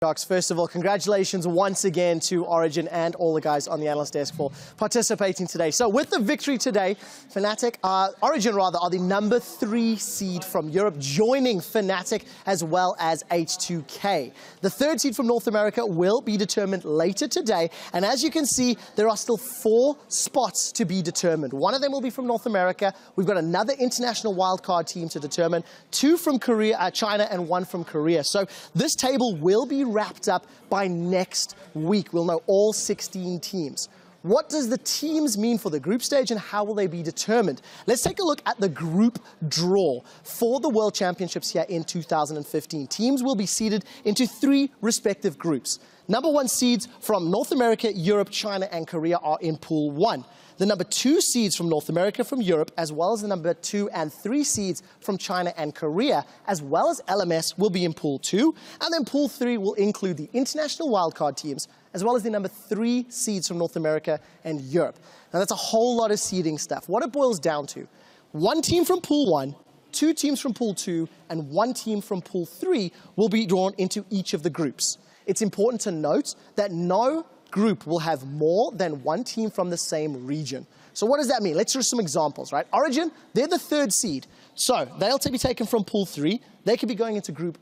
First of all, congratulations once again to Origen and all the guys on the analyst desk for participating today. So with the victory today, Origen are the number 3 seed from Europe, joining Fnatic as well as H2K. The 3rd seed from North America will be determined later today. And as you can see, there are still 4 spots to be determined. One of them will be from North America. We've got another international wildcard team to determine, 2 from China and 1 from Korea. So this table will be wrapped up by next week. We'll know all 16 teams. What does the teams mean for the group stage and how will they be determined? Let's take a look at the group draw for the World Championships here in 2015. Teams will be seeded into 3 respective groups. Number 1 seeds from North America, Europe, China, and Korea are in Pool 1. The number 2 seeds from North America, from Europe, as well as the number 2 and 3 seeds from China and Korea, as well as LMS, will be in Pool 2. And then Pool 3 will include the international wildcard teams, as well as the number 3 seeds from North America and Europe. Now, that's a whole lot of seeding stuff. What it boils down to, 1 team from Pool 1, 2 teams from Pool 2, and 1 team from Pool 3 will be drawn into each of the groups. It's important to note that no group will have more than 1 team from the same region. So what does that mean? Let's do some examples, right? Origen, they're the 3rd seed. So they'll be taken from Pool 3. They could be going into Group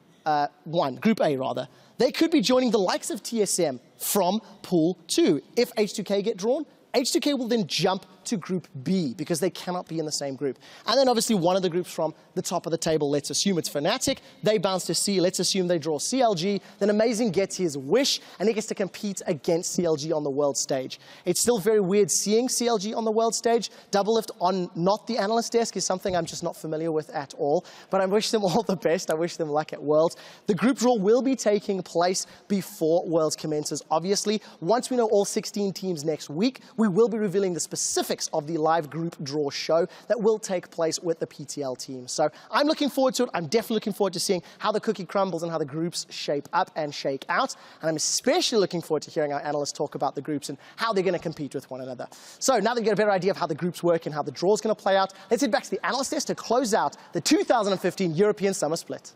1, Group A rather. They could be joining the likes of TSM from Pool 2. If H2K get drawn, H2K will then jump to Group B because they cannot be in the same group. And then obviously one of the groups from the top of the table, let's assume it's Fnatic, they bounce to C, let's assume they draw CLG, then Amazing gets his wish and he gets to compete against CLG on the world stage. It's still very weird seeing CLG on the world stage. Doublelift on not the analyst desk is something I'm just not familiar with at all, but I wish them all the best. I wish them luck at Worlds. The group draw will be taking place before Worlds commences. Obviously, once we know all 16 teams next week, we will be revealing the specifics of the live group draw show that will take place with the PTL team. So I'm looking forward to it. I'm definitely looking forward to seeing how the cookie crumbles and how the groups shape up and shake out. And I'm especially looking forward to hearing our analysts talk about the groups and how they're going to compete with one another. So now that you get a better idea of how the groups work and how the draw is going to play out, let's head back to the analyst desk to close out the 2015 European Summer Split.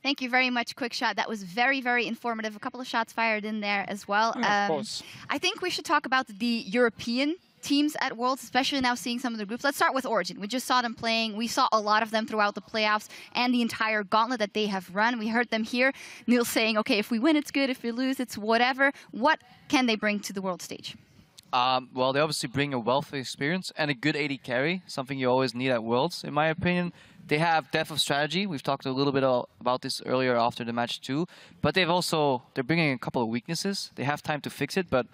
Thank you very much, Quick Shot. That was very, very informative. A couple of shots fired in there as well. Of course. I think we should talk about the European teams at Worlds, especially now seeing some of the groups. Let's start with Origen. We just saw them playing. We saw a lot of them throughout the playoffs and the entire gauntlet that they have run. We heard them here. Neil saying, okay, if we win, it's good. If we lose, it's whatever. What can they bring to the world stage? Well, they obviously bring a wealth of experience and a good AD carry, something you always need at Worlds, in my opinion. They have depth of strategy. We've talked a little bit about this earlier after the match too. But they're bringing a couple of weaknesses. They have time to fix it, but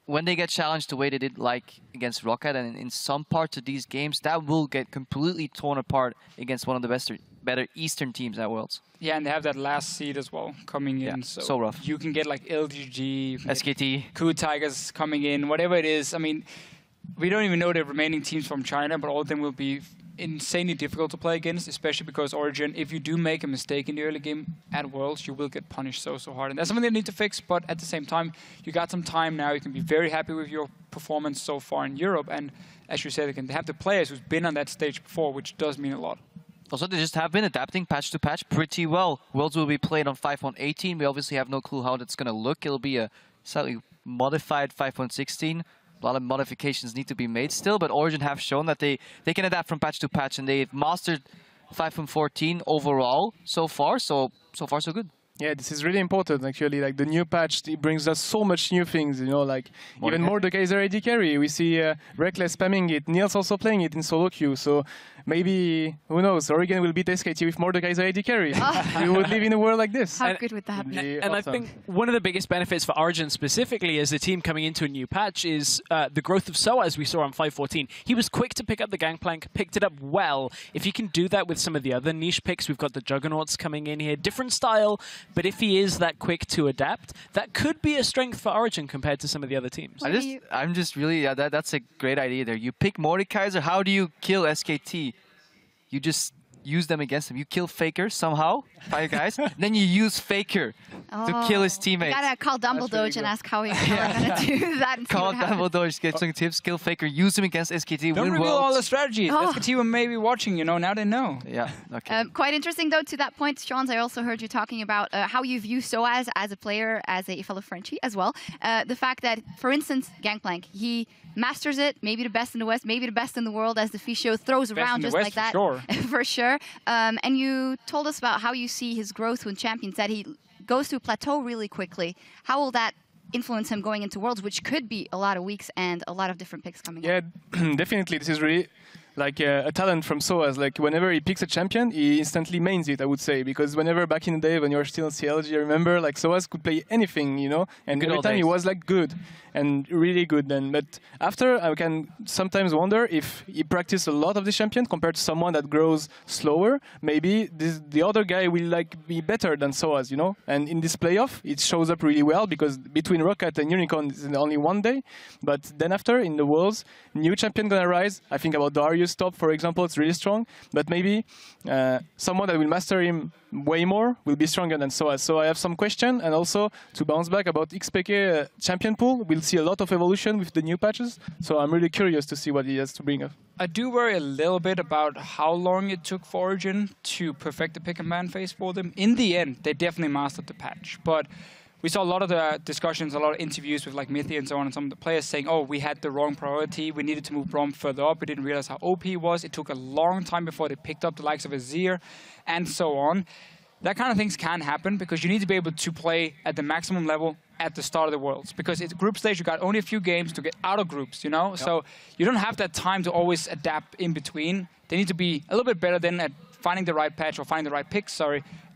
when they get challenged the way they did like against Rocket, and in some parts of these games, that will get completely torn apart against one of the better Eastern teams at Worlds. Yeah, and they have that last seed as well coming in. Yeah, so rough. You can get like LGG, SKT, Coup Tigers coming in, whatever it is. I mean, we don't even know the remaining teams from China, but all of them will be insanely difficult to play against, especially because Origen, if you do make a mistake in the early game at Worlds, you will get punished so hard. And that's something they need to fix, but at the same time, you got some time now. You can be very happy with your performance so far in Europe. And as you said, they have the players who's been on that stage before, which does mean a lot. Also, they just have been adapting patch to patch pretty well. Worlds will be played on 5.18. We obviously have no clue how that's going to look. It'll be a slightly modified 5.16. A lot of modifications need to be made still, but Origen have shown that they can adapt from patch to patch, and they've mastered 5.14 overall so far. So far, so good. Yeah, this is really important, actually. Like, the new patch, it brings us so much new things, you know, like even more the Kaiser AD carry. We see Reckless spamming it, Niels also playing it in solo queue, so maybe, who knows, Origen will beat SKT with more the Kaiser AD carry. We would live in a world like this. How good would that be? And awesome. I think one of the biggest benefits for Origen specifically as a team coming into a new patch is the growth of Soa, as we saw on 5.14. He was quick to pick up the Gangplank, picked it up well. If you can do that with some of the other niche picks, we've got the Juggernauts coming in here, different style, but if he is that quick to adapt, that could be a strength for Origen compared to some of the other teams. I'm just really, that's a great idea there. You pick Mordekaiser, how do you kill SKT? You just use them against him. You kill Faker somehow, 5 guys, then you use Faker to kill his teammates. You gotta call Dumbledore and ask how we're gonna do that. And call Dumbledore, get some tips, kill Faker, use him against SKT. Don't reveal all the strategies. Oh. SKT were maybe watching, you know, now they know. Yeah, okay. Quite interesting, though, to that point, Sean, I also heard you talking about how you view SOAS as a player, as a fellow Frenchie as well. The fact that, for instance, Gangplank, he masters it, maybe the best in the West, maybe the best in the world, as the Fisho throws around just like that. For sure. For sure. And you told us about how you see his growth with champions, that he goes to a plateau really quickly. How will that influence him going into Worlds, which could be a lot of weeks and a lot of different picks coming up? Yeah, definitely. This is really like a talent from SOAS. Like whenever he picks a champion, he instantly mains it, I would say. Because whenever back in the day when you were still in CLG, I remember like SOAS could play anything, you know, and every time he was like good and really good then. But after, I can sometimes wonder if he practiced a lot of the champion compared to someone that grows slower. Maybe the other guy will like be better than SOAS, you know. And in this playoff, it shows up really well because between Rocket and Unicorn is in only 1 day. But then after, in the Worlds, new champion gonna rise. I think about Darius top, for example, it's really strong. But maybe someone that will master him way more will be stronger than SOAS. So I have some question, and also to bounce back about XPK champion pool, we'll see a lot of evolution with the new patches. So I'm really curious to see what he has to bring up. I do worry a little bit about how long it took for Origen to perfect the pick and ban phase for them. In the end, they definitely mastered the patch, but we saw a lot of the discussions, a lot of interviews with like Mithy and so on, and some of the players saying, oh, we had the wrong priority, we needed to move Braum further up, we didn't realize how OP he was, it took a long time before they picked up the likes of Azir, and so on. That kind of things can happen because you need to be able to play at the maximum level at the start of the Worlds. Because it's group stage, you got only a few games to get out of groups, you know? Yep. So you don't have that time to always adapt in between. They need to be a little bit better than at finding the right patch or finding the right pick,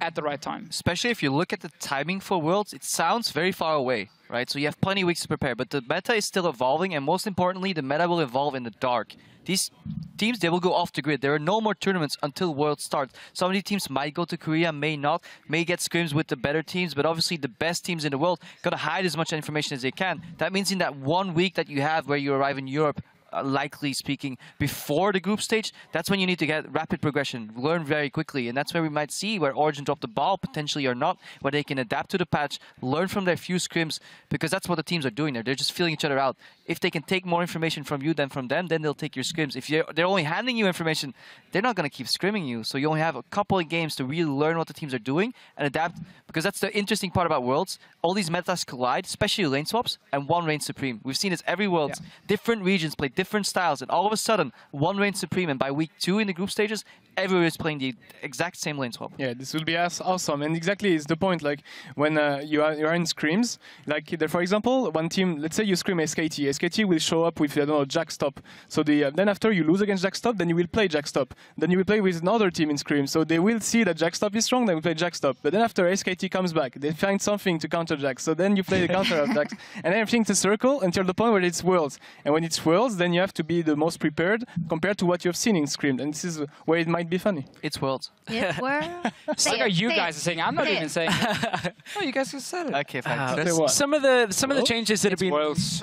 at the right time. Especially if you look at the timing for Worlds, it sounds very far away, right? So you have plenty of weeks to prepare, but the meta is still evolving, and most importantly, the meta will evolve in the dark. These teams, they will go off the grid. There are no more tournaments until Worlds start. Some of these teams might go to Korea, may not, may get scrims with the better teams, but obviously the best teams in the world gotta hide as much information as they can. That means in that 1 week that you have where you arrive in Europe, likely speaking, before the group stage, that's when you need to get rapid progression, learn very quickly, and that's where we might see where Origen drop the ball, potentially or not, where they can adapt to the patch, learn from their few scrims, because that's what the teams are doing there. They're just feeling each other out. If they can take more information from you than from them, then they'll take your scrims. If they're only handing you information, they're not going to keep scrimming you. So you only have a couple of games to really learn what the teams are doing and adapt, because that's the interesting part about Worlds. All these metas collide, especially lane swaps, and one reigns supreme. We've seen this every Worlds. Yeah. Different regions play different styles, and all of a sudden, one reigns supreme, and by week 2 in the group stages, everyone is playing the exact same lane swap. Yeah, this will be awesome, and exactly is the point. Like when you are in scrims, like there, for example, one team, let's say you scrim SKT. SKT will show up with, I don't know, Jack stop. So then after you lose against Jack stop, then you will play Jack stop. Then you will play with another team in scrim. So they will see that Jack stop is strong, they will play Jack stop. But then after SKT comes back, they find something to counter Jack. So then you play the counter of Jack, and everything's a circle until the point where it's Worlds. And when it's Worlds, then you have to be the most prepared compared to what you have seen in scrim. And this is where it might be funny. It's Worlds. Yeah, like you guys are saying. I'm not even saying it. Oh, you guys just said it. Okay, fine. Some of the changes that have been Worlds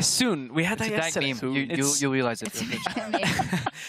soon. We had that yesterday. You'll realize it.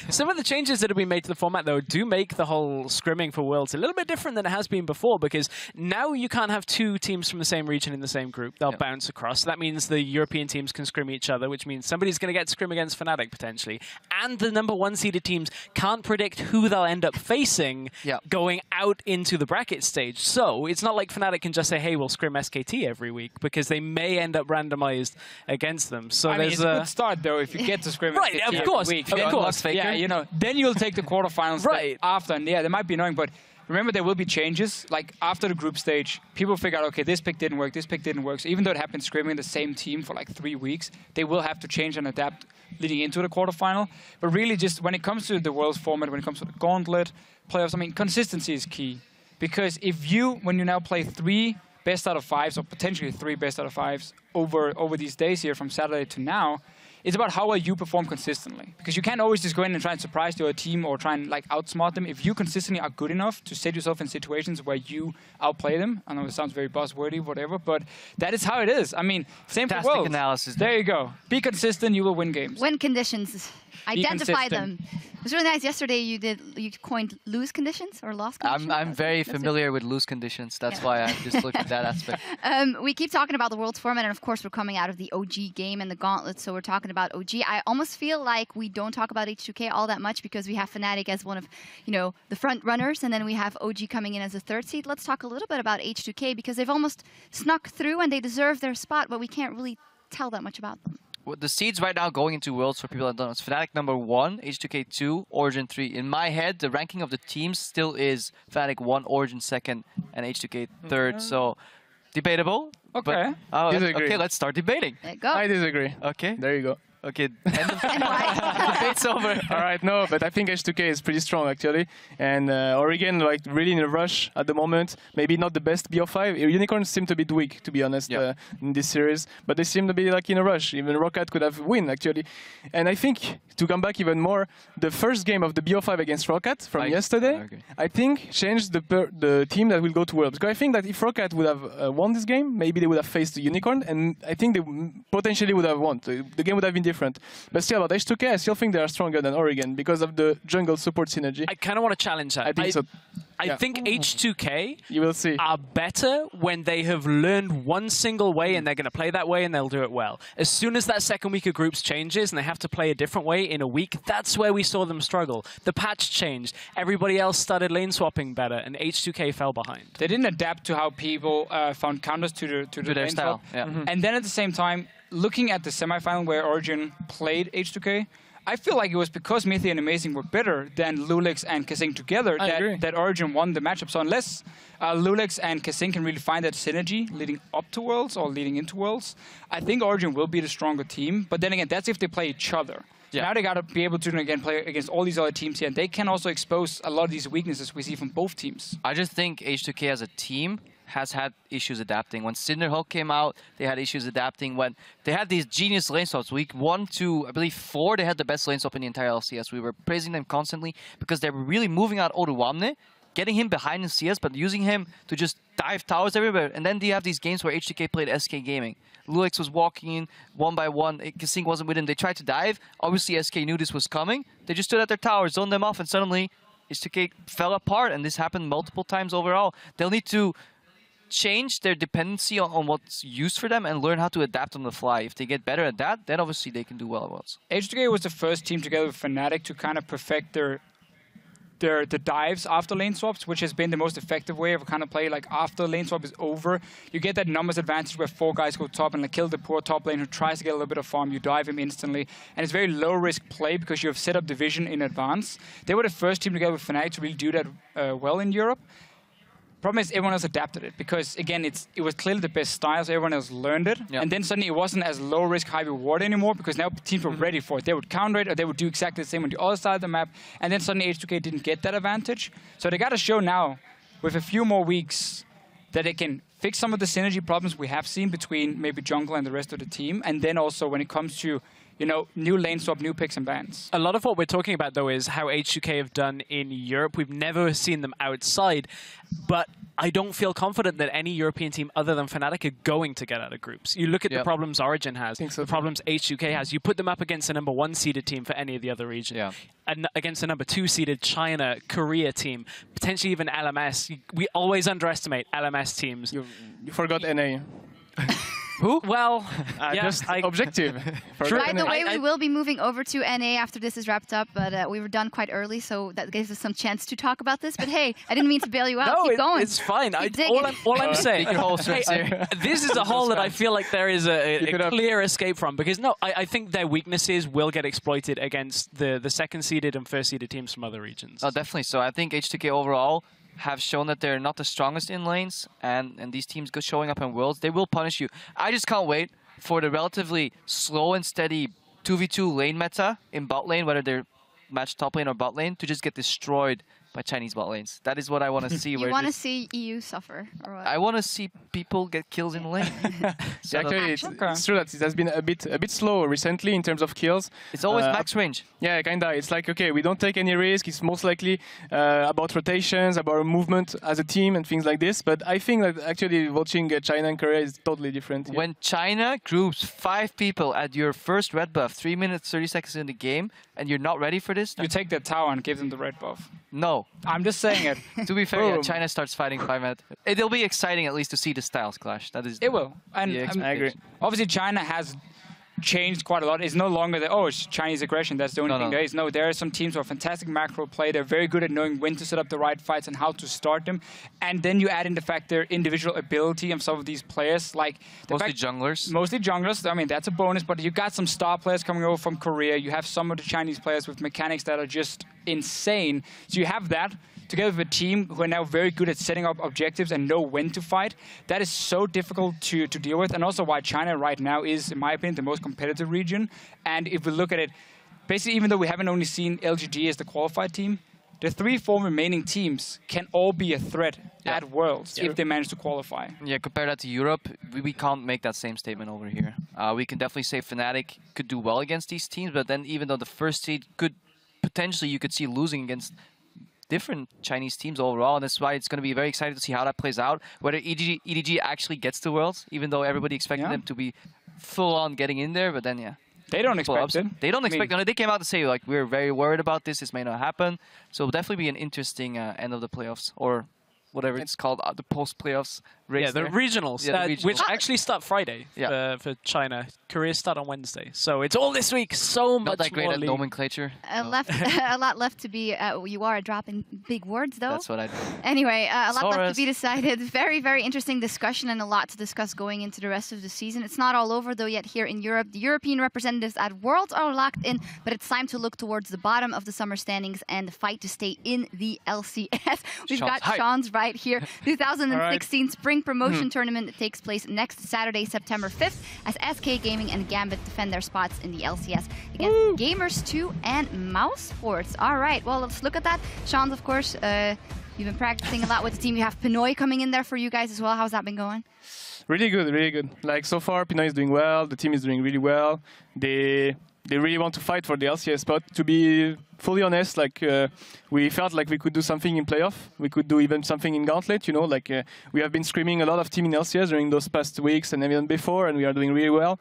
Some of the changes that have been made to the format, though, do make the whole scrimming for Worlds a little bit different than it has been before, because now you can't have 2 teams from the same region in the same group. They'll bounce across. That means the European teams can scrim each other, which means somebody's going to get scrim against Fnatic, potentially. And the #1 seeded teams can't predict who they'll end up facing going out into the bracket stage. So it's not like Fnatic can just say, hey, we'll scrim SKT every week, because they may end up randomized against them. So I mean, it's a good start, though, if you get to scrim right, SKT of course, every week. of course. Yeah, you know, then you'll take the quarterfinals after, and yeah, they might be annoying, but remember, there will be changes. Like, after the group stage, people figure out, okay, this pick didn't work, this pick didn't work. So even though it happened scrimming the same team for like 3 weeks, they will have to change and adapt leading into the quarterfinal. But really, just when it comes to the Worlds format, when it comes to the Gauntlet, playoffs, I mean, consistency is key. Because if when you now play 3 best out of 5s, or potentially 3 best out of 5s over these days here from Saturday to now, it's about how well you perform consistently. Because you can't always just go in and try and surprise your team or try and like outsmart them. If you consistently are good enough to set yourself in situations where you outplay them, I know it sounds very buzzwordy, whatever, but that is how it is. I mean, same for Worlds. Analysis. There you go. Be consistent, you will win games. Win conditions Identify consistent. them. It was really nice. Yesterday you coined lose conditions or loss conditions. I'm very familiar with loose conditions. That's why I just looked at that aspect. We keep talking about the Worlds format, and of course we're coming out of the OG game and the Gauntlet, so we're talking about OG. I almost feel like we don't talk about H2K all that much because we have Fnatic as one of, the front runners, and then we have OG coming in as a third seed. Let's talk a little bit about H2K because they've almost snuck through and they deserve their spot, but we can't really tell that much about them. Well, the seeds right now going into Worlds for people that don't know, it's Fnatic number 1, H2K 2, Origen 3. In my head, the ranking of the teams still is Fnatic 1, Origen 2nd, and H2K 3rd. So, debatable. Okay. Disagree. Okay, let's start debating. There you go. I disagree. Okay. There you go. Okay, end of debate's over. All right, no, but I think H2K is pretty strong actually, and Origen like really in a rush at the moment. Maybe not the best BO5. Unicorns seem to be weak, to be honest, in this series, but they seem to be like in a rush. Even Rocket could have win actually, and I think to come back even more, the first game of the BO5 against Rocket from yesterday, I think changed the team that will go to Worlds. Because I think that if Rocket would have won this game, maybe they would have faced the Unicorn, and I think they potentially would have won. The game would have been different. But still, about H2K, I still think they are stronger than Origen because of the jungle support synergy. I kind of want to challenge that. I think so. I think H2K you will see. are better when they have learned one single way and they're going to play that way and they'll do it well. As soon as that second week of groups changes and they have to play a different way in a week, that's where we saw them struggle. The patch changed. Everybody else started lane swapping better and H2K fell behind. They didn't adapt to how people found counters to their lane style. Yeah. And then at the same time, looking at the semifinal where Origen played H2K, I feel like it was because Mythi and Amazing were better than Lulix and Kasing together that Origen won the matchup. So unless Lulix and Kasing can really find that synergy leading up to Worlds or leading into Worlds, I think Origen will be the stronger team. But then again, that's if they play each other. Yeah. Now they got to be able to again play against all these other teams here, and they can also expose a lot of these weaknesses we see from both teams. I just think H2K as a team has had issues adapting. When Cinderhulk came out, they had issues adapting. When they had these genius lane swaps, week 1 to, I believe, 4, they had the best lane swap in the entire LCS. We were praising them constantly because they were really moving out Oruwamne, getting him behind in CS, but using him to just dive towers everywhere. And then you have these games where H2K played SK Gaming. Lulix was walking in one by one. Kasing wasn't with him. They tried to dive. Obviously, SK knew this was coming. They just stood at their towers, zoned them off, and suddenly H2K fell apart. And this happened multiple times overall. They'll need to change their dependency on what's used for them and learn how to adapt on the fly. If they get better at that, then obviously they can do well at Worlds. H2K was the first team together with Fnatic to kind of perfect the dives after lane swaps, which has been the most effective way of kind of play. Like after lane swap is over, you get that numbers advantage where 4 guys go top and like kill the poor top lane who tries to get a little bit of farm. You dive him instantly, and it's very low risk play because you have set up the vision in advance. They were the first team together with Fnatic to really do that well in Europe. Problem is everyone else adapted it because, again, it was clearly the best style, so everyone else learned it. Yep. And then suddenly it wasn't as low risk, high reward anymore because now teams were ready for it. They would counter it or they would do exactly the same on the other side of the map. And then suddenly H2K didn't get that advantage. So they got to show now, with a few more weeks, that they can fix some of the synergy problems we have seen between maybe jungle and the rest of the team. And then also when it comes to new lane swap, new picks and bans. A lot of what we're talking about, though, is how H2K have done in Europe. We've never seen them outside, but I don't feel confident that any European team other than Fnatic are going to get out of groups. You look at the problems Origen has, the problems H2K has. You put them up against a number 1 seeded team for any of the other regions. And against a number 2 seeded China, Korea team, potentially even LMS. We always underestimate LMS teams. You forgot NA. Who? Well, just objective. By the way, we will be moving over to NA after this is wrapped up, but we were done quite early, so that gives us some chance to talk about this. But hey, I didn't mean to bail you out. No, Keep going. It's fine. All I'm saying, this is a hole that I feel like there is a clear escape from, because I think their weaknesses will get exploited against the second-seeded and first-seeded teams from other regions. Oh, definitely. So I think H2K overall have shown that they're not the strongest in lanes, and these teams go showing up in Worlds, they will punish you. I just can't wait for the relatively slow and steady 2v2 lane meta in bot lane, whether they're matched top lane or bot lane, to just get destroyed by Chinese bot lanes. That is what I want to see. You want to see EU suffer, or what? I want to see people get kills in the lane. Yeah, actually, it's true that it has been a bit slow recently in terms of kills. It's always max range. Yeah, kinda. It's like, okay, we don't take any risk. It's most likely about rotations, about movement as a team and things like this. But I think that actually watching China and Korea is totally different. Yeah. When China groups 5 people at your first red buff, 3 minutes, 30 seconds in the game, and you're not ready for this, You take the tower and give them the red buff. no. I'm just saying it. To be fair, yeah, China starts fighting 5 minutes. It'll be exciting at least to see the styles clash. That is. It will. And I agree. obviously China has changed quite a lot. It's no longer the, oh, it's Chinese aggression, that's the only thing there is. No, there are some teams who are fantastic macro play. They're very good at knowing when to set up the right fights and how to start them. And then you add in the fact their individual ability of some of these players. Like Mostly junglers. Mostly junglers. I mean, that's a bonus, but you got some star players coming over from Korea. You have some of the Chinese players with mechanics that are just insane. So you have that together with a team who are now very good at setting up objectives and know when to fight. That is so difficult to deal with, and also why China right now is, in my opinion, the most competitive region. And if we look at it, basically, even though we haven't only seen LGD as the qualified team, the 3-4 remaining teams can all be a threat at Worlds if they manage to qualify. Yeah, compare that to Europe, we can't make that same statement over here. We can definitely say Fnatic could do well against these teams, but then even though the first seed could potentially, you could see losing against different Chinese teams overall, and that's why it's going to be very exciting to see how that plays out. Whether EDG actually gets to Worlds, even though everybody expected them to be full-on getting in there, but then they don't expect it. They don't expect it. They came out to say, like, we're very worried about this. This may not happen. So it'll definitely be an interesting end of the playoffs, or whatever it's called, the post-playoffs race. Yeah, the regionals, which actually start Friday for China. Korea start on Wednesday. So it's all this week. So much Not that great more at nomenclature. A lot left to be. You are dropping big words, though. That's what I do. Anyway, a lot left to be decided. Very, very interesting discussion and a lot to discuss going into the rest of the season. It's not all over, though, yet here in Europe. The European representatives at Worlds are locked in, but it's time to look towards the bottom of the summer standings and fight to stay in the LCS. We've got Sean's right here. 2016 Spring Promotion Tournament that takes place next Saturday, September 5th, as SK Gaming and Gambit defend their spots in the LCS against Gamers 2 and Mouse Sports. All right, well, let's look at that. Sean's, of course, you've been practicing a lot with the team. You have Pinoy coming in there for you guys as well. How's that been going? Really good, really good. Like, so far, Pinoy is doing well. The team is doing really well. They really want to fight for the LCS spot. To be fully honest, like we felt like we could do something in playoff. We could do even something in Gauntlet. You know, like we have been screaming a lot of team in LCS during those past weeks and even before, and we are doing really well.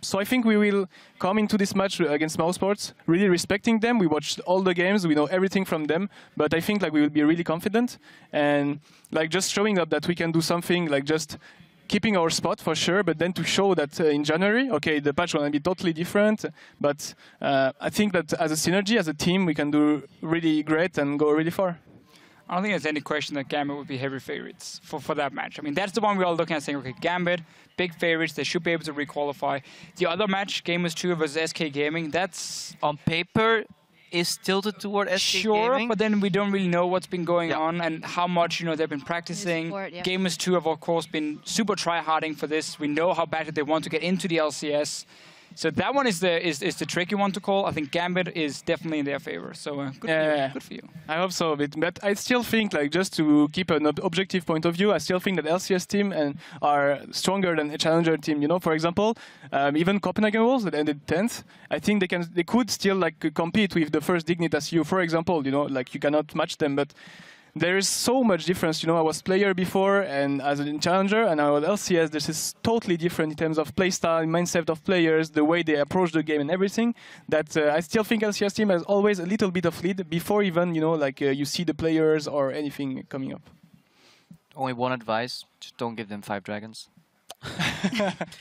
So I think we will come into this match against Mouse Sports really respecting them. We watched all the games. We know everything from them. But I think like we will be really confident and like just showing up that we can do something like just keeping our spot for sure, but then to show that in January, okay, the patch will be totally different, but I think that as a synergy, as a team, we can do really great and go really far. I don't think there's any question that Gambit would be heavy favorites for that match. I mean, that's the one we're all looking at saying, okay, Gambit, big favorites, they should be able to requalify. The other match, Gamers 2 versus SK Gaming, that's... On paper, is tilted toward SK Gaming. But then we don't really know what's been going on and how much they've been practicing. Gamers 2 have, of course, been super try-harding for this. We know how badly they want to get into the LCS. So that one is the tricky one to call. I think Gambit is definitely in their favor. So good for you. I hope so. But I still think, like, just to keep an objective point of view, I still think that LCS team are stronger than a challenger team. You know, for example, even Copenhagen Wolves that ended 10th, I think they could still like compete with the first Dignitas U, for example. You know, like you cannot match them, but there is so much difference. You know, I was player before and as a challenger, and now at LCS, this is totally different in terms of playstyle, mindset of players, the way they approach the game and everything. That I still think LCS team has always a little bit of lead before even, like you see the players or anything coming up. Only one advice, just don't give them 5 dragons.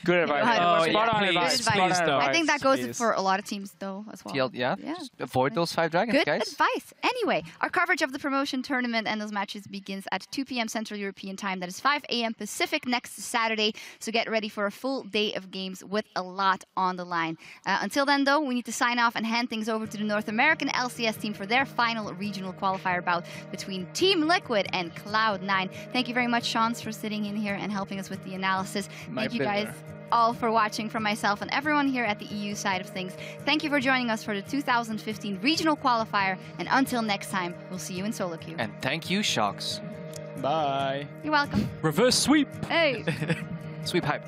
Good advice. Spot on advice. I think that goes for a lot of teams, though, as well. Just avoid those 5 dragons, Good guys. advice. Anyway, our coverage of the promotion tournament and those matches begins at 2 p.m. Central European time. That is 5 a.m. Pacific next Saturday. So get ready for a full day of games with a lot on the line. Until then, though, we need to sign off and hand things over to the North American LCS team for their final regional qualifier bout between Team Liquid and Cloud9. Thank you very much, Sean, for sitting in here and helping us with the analysis. Thank you guys all for watching from myself and everyone here at the EU side of things. Thank you for joining us for the 2015 Regional Qualifier, and until next time, we'll see you in solo queue. And thank you, Shocks. Bye. You're welcome. Reverse sweep. Hey. Sweep hype.